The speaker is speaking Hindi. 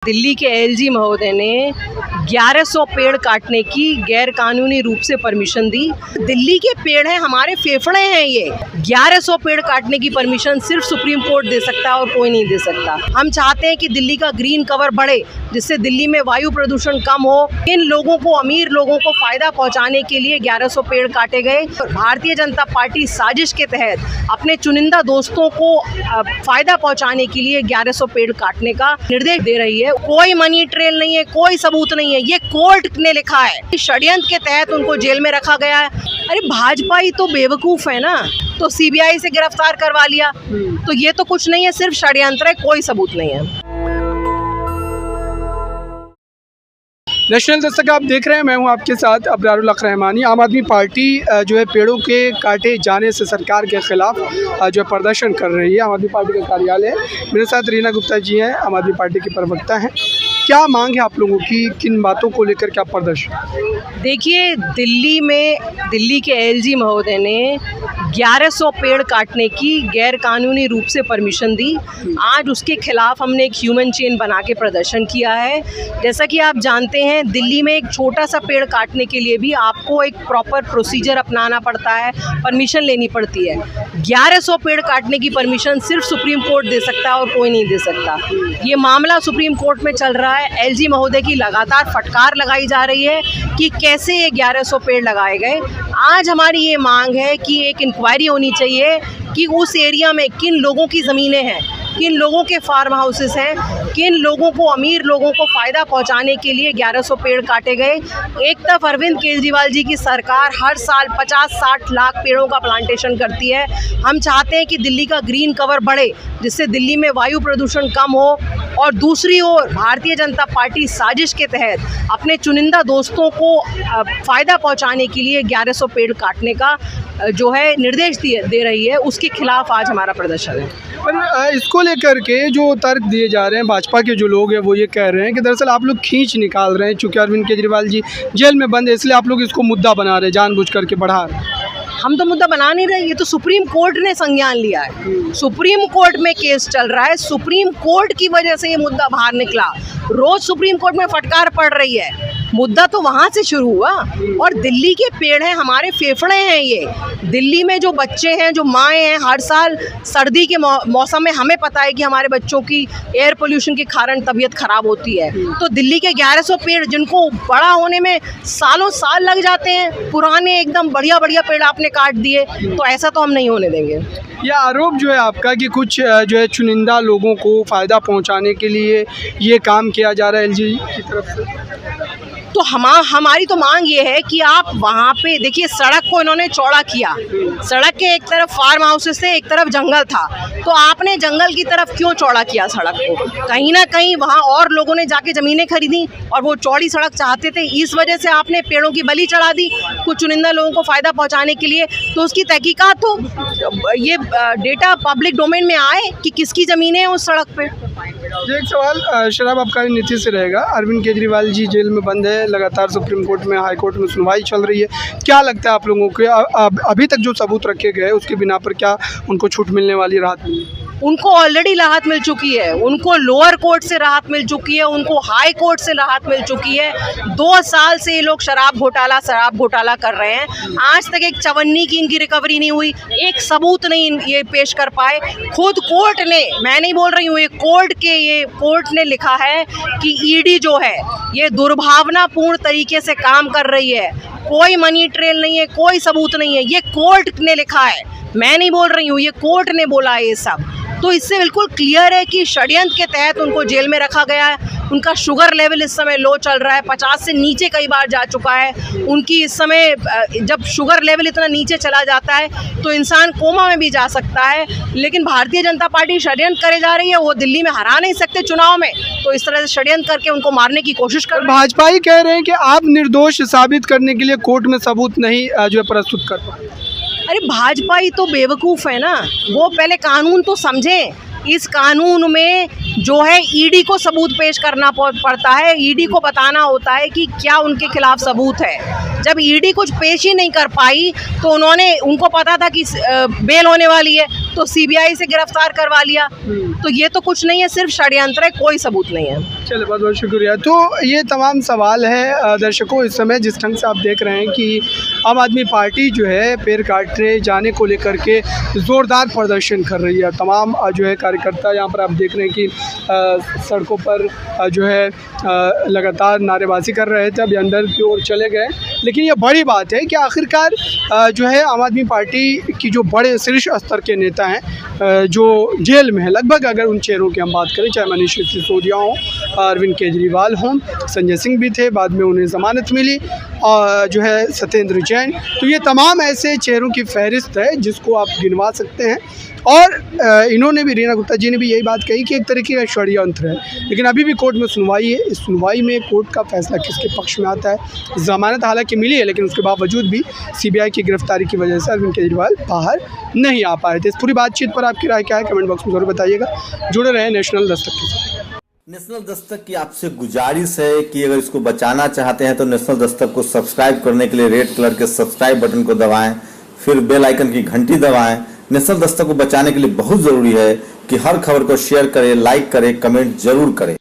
दिल्ली के एलजी महोदय ने 1100 पेड़ काटने की गैर कानूनी रूप से परमिशन दी। दिल्ली के पेड़ हैं, हमारे फेफड़े हैं। ये 1100 पेड़ काटने की परमिशन सिर्फ सुप्रीम कोर्ट दे सकता है और कोई नहीं दे सकता। हम चाहते हैं कि दिल्ली का ग्रीन कवर बढ़े, जिससे दिल्ली में वायु प्रदूषण कम हो। इन लोगों को, अमीर लोगों को फायदा पहुंचाने के लिए 1100 पेड़ काटे गए। भारतीय जनता पार्टी साजिश के तहत अपने चुनिंदा दोस्तों को फायदा पहुंचाने के लिए 1100 पेड़ काटने का निर्देश दे रही है। कोई मनी ट्रेल नहीं है, कोई सबूत नहीं है, ये कोर्ट ने लिखा है। षड्यंत्र के तहत उनको जेल में रखा गया है। अरे भाजपा ही तो बेवकूफ है ना, तो सीबीआई से गिरफ्तार करवा लिया। तो ये तो कुछ नहीं है, सिर्फ षड्यंत्र है, कोई सबूत नहीं है। नेशनल दस्तक आप देख रहे हैं, मैं हूं आपके साथ अब्रारुल हक रहमानी। आम आदमी पार्टी जो है पेड़ों के काटे जाने से सरकार के खिलाफ जो है प्रदर्शन कर रही है। आम आदमी पार्टी का कार्यालय है, मेरे साथ रीना गुप्ता जी हैं, आम आदमी पार्टी की प्रवक्ता हैं। क्या मांग है आप लोगों की, किन बातों को लेकर क्या प्रदर्शन? देखिए, दिल्ली के एलजी महोदय ने 1100 पेड़ काटने की गैर कानूनी रूप से परमिशन दी। आज उसके खिलाफ हमने एक ह्यूमन चेन बना के प्रदर्शन किया है। जैसा कि आप जानते हैं, दिल्ली में एक छोटा सा पेड़ काटने के लिए भी आपको एक प्रॉपर प्रोसीजर अपनाना पड़ता है, परमिशन लेनी पड़ती है। 1100 पेड़ काटने की परमिशन सिर्फ सुप्रीम कोर्ट दे सकता है और कोई नहीं दे सकता। ये मामला सुप्रीम कोर्ट में चल रहा है। एलजी महोदय की लगातार फटकार लगाई जा रही है कि कैसे ये 1100 पेड़ लगाए गए। आज हमारी ये मांग है कि एक इंक्वायरी होनी चाहिए कि उस एरिया में किन लोगों की ज़मीनें हैं, किन लोगों के फार्म हाउसेस हैं, किन लोगों को, अमीर लोगों को फ़ायदा पहुंचाने के लिए 1100 पेड़ काटे गए। एक तरफ अरविंद केजरीवाल जी की सरकार हर साल 50-60 लाख पेड़ों का प्लांटेशन करती है। हम चाहते हैं कि दिल्ली का ग्रीन कवर बढ़े, जिससे दिल्ली में वायु प्रदूषण कम हो। और दूसरी ओर भारतीय जनता पार्टी साजिश के तहत अपने चुनिंदा दोस्तों को फ़ायदा पहुँचाने के लिए 1100 पेड़ काटने का जो है निर्देश दे रही है। उसके खिलाफ आज हमारा प्रदर्शन है। पर इसको लेकर के जो तर्क दिए जा रहे हैं, भाजपा के जो लोग हैं वो ये कह रहे हैं कि दरअसल आप लोग खींच निकाल रहे हैं, चूँकि अरविंद केजरीवाल जी जेल में बंद है, इसलिए आप लोग इसको मुद्दा बना रहे हैं, जानबूझ करके बढ़ा रहे हैं। हम तो मुद्दा बना नहीं रहे, ये तो सुप्रीम कोर्ट ने संज्ञान लिया है। सुप्रीम कोर्ट में केस चल रहा है, सुप्रीम कोर्ट की वजह से ये मुद्दा बाहर निकला। रोज सुप्रीम कोर्ट में फटकार पड़ रही है, मुद्दा तो वहाँ से शुरू हुआ। और दिल्ली के पेड़ हैं, हमारे फेफड़े हैं। ये दिल्ली में जो बच्चे हैं, जो माएँ हैं, हर साल सर्दी के मौसम में हमें पता है कि हमारे बच्चों की एयर पोल्यूशन के कारण तबीयत खराब होती है। तो दिल्ली के 1100 पेड़, जिनको बड़ा होने में सालों साल लग जाते हैं, पुराने एकदम बढ़िया बढ़िया पेड़ आपने काट दिए, तो ऐसा तो हम नहीं होने देंगे। यह आरोप जो है आपका कि कुछ जो है चुनिंदा लोगों को फ़ायदा पहुंचाने के लिए ये काम किया जा रहा है एलजी की तरफ से, तो हमारी तो मांग ये है कि आप वहाँ पे देखिए, सड़क को इन्होंने चौड़ा किया। सड़क के एक तरफ फार्म हाउसेस थे, एक तरफ जंगल था, तो आपने जंगल की तरफ क्यों चौड़ा किया सड़क को? कहीं ना कहीं वहाँ और लोगों ने जाके ज़मीनें खरीदी और वो चौड़ी सड़क चाहते थे, इस वजह से आपने पेड़ों की बलि चढ़ा दी कुछ चुनिंदा लोगों को फ़ायदा पहुँचाने के लिए। तो उसकी तहकीकात हो, ये डेटा पब्लिक डोमेन में आए कि किसकी ज़मीनें हैं उस सड़क पर। ये एक सवाल शराब आबकारी नीति से रहेगा। अरविंद केजरीवाल जी जेल में बंद है, लगातार सुप्रीम कोर्ट में, हाई कोर्ट में सुनवाई चल रही है। क्या लगता है आप लोगों को, अभी तक जो सबूत रखे गए उसके बिना पर क्या उनको छूट मिलने वाली, राहत मिली? उनको ऑलरेडी राहत मिल चुकी है। उनको लोअर कोर्ट से राहत मिल चुकी है, उनको हाई कोर्ट से राहत मिल चुकी है। 2 साल से ये लोग शराब घोटाला कर रहे हैं। आज तक एक चवन्नी की इनकी रिकवरी नहीं हुई, एक सबूत नहीं ये पेश कर पाए। खुद कोर्ट ने, मैं नहीं बोल रही हूँ, ये कोर्ट ने लिखा है कि ईडी जो है ये दुर्भावनापूर्ण तरीके से काम कर रही है। कोई मनी ट्रेल नहीं है, कोई सबूत नहीं है, ये कोर्ट ने लिखा है, मैं नहीं बोल रही हूँ, ये कोर्ट ने बोला है ये सब। तो इससे बिल्कुल क्लियर है कि षड्यंत्र के तहत उनको जेल में रखा गया है। उनका शुगर लेवल इस समय लो चल रहा है, 50 से नीचे कई बार जा चुका है। उनकी इस समय, जब शुगर लेवल इतना नीचे चला जाता है तो इंसान कोमा में भी जा सकता है। लेकिन भारतीय जनता पार्टी षड्यंत्र करे जा रही है, वो दिल्ली में हरा नहीं सकते चुनाव में, तो इस तरह से षड्यंत्र करके उनको मारने की कोशिश कर रहे हैं। भाजपा ही कह रहे हैं कि आप निर्दोष साबित करने के लिए कोर्ट में सबूत नहीं जो है प्रस्तुत कर पाए। अरे भाजपा ही तो बेवकूफ़ है ना, वो पहले कानून तो समझें। इस कानून में जो है ईडी को सबूत पेश करना पड़ता है, ईडी को बताना होता है कि क्या उनके खिलाफ सबूत है। जब ईडी कुछ पेश ही नहीं कर पाई तो उनको पता था कि बेल होने वाली है, तो सीबीआई से गिरफ्तार करवा लिया। तो ये तो कुछ नहीं है, सिर्फ षड्यंत्र है, कोई सबूत नहीं है। चलिए, बहुत बहुत शुक्रिया। तो ये तमाम सवाल है दर्शकों, इस समय जिस ढंग से आप देख रहे हैं कि आम आदमी पार्टी जो है पेड़ काटने जाने को लेकर के ज़ोरदार प्रदर्शन कर रही है। तमाम जो है कार्यकर्ता यहाँ पर आप देख रहे हैं कि सड़कों पर जो है लगातार नारेबाजी कर रहे थे, अभी अंदर की ओर चले गए। लेकिन ये बड़ी बात है कि आखिरकार जो है आम आदमी पार्टी की जो बड़े शीर्ष स्तर के नेता हैं जो जेल में है, लगभग अगर उन चेहरों की हम बात करें, चाहे मनीष सिसोदिया हों, अरविंद केजरीवाल हों, संजय सिंह भी थे, बाद में उन्हें ज़मानत मिली, और जो है सत्येंद्र जैन, तो ये तमाम ऐसे चेहरों की फहरिस्त है जिसको आप गिनवा सकते हैं। और इन्होंने भी, रीना गुप्ता जी ने भी यही बात कही कि एक तरीके का षड्यंत्र है। लेकिन अभी भी कोर्ट में सुनवाई है, इस सुनवाई में कोर्ट का फैसला किसके पक्ष में आता है। ज़मानत हालांकि मिली है, लेकिन उसके बावजूद भी सीबीआई की गिरफ्तारी की वजह से अरविंद केजरीवाल बाहर नहीं आ पाए थे। इस पूरी बातचीत पर आपकी राय क्या है, कमेंट बॉक्स में जरूर बताइएगा। जुड़े रहे नेशनल दस्तक के साथ। नेशनल दस्तक की आपसे गुजारिश है कि अगर इसको बचाना चाहते हैं तो नेशनल दस्तक को सब्सक्राइब करने के लिए रेड कलर के सब्सक्राइब बटन को दबाएं, फिर बेल आइकन की घंटी दबाएं। नेशनल दस्तक को बचाने के लिए बहुत जरूरी है कि हर खबर को शेयर करें, लाइक करें, कमेंट जरूर करें।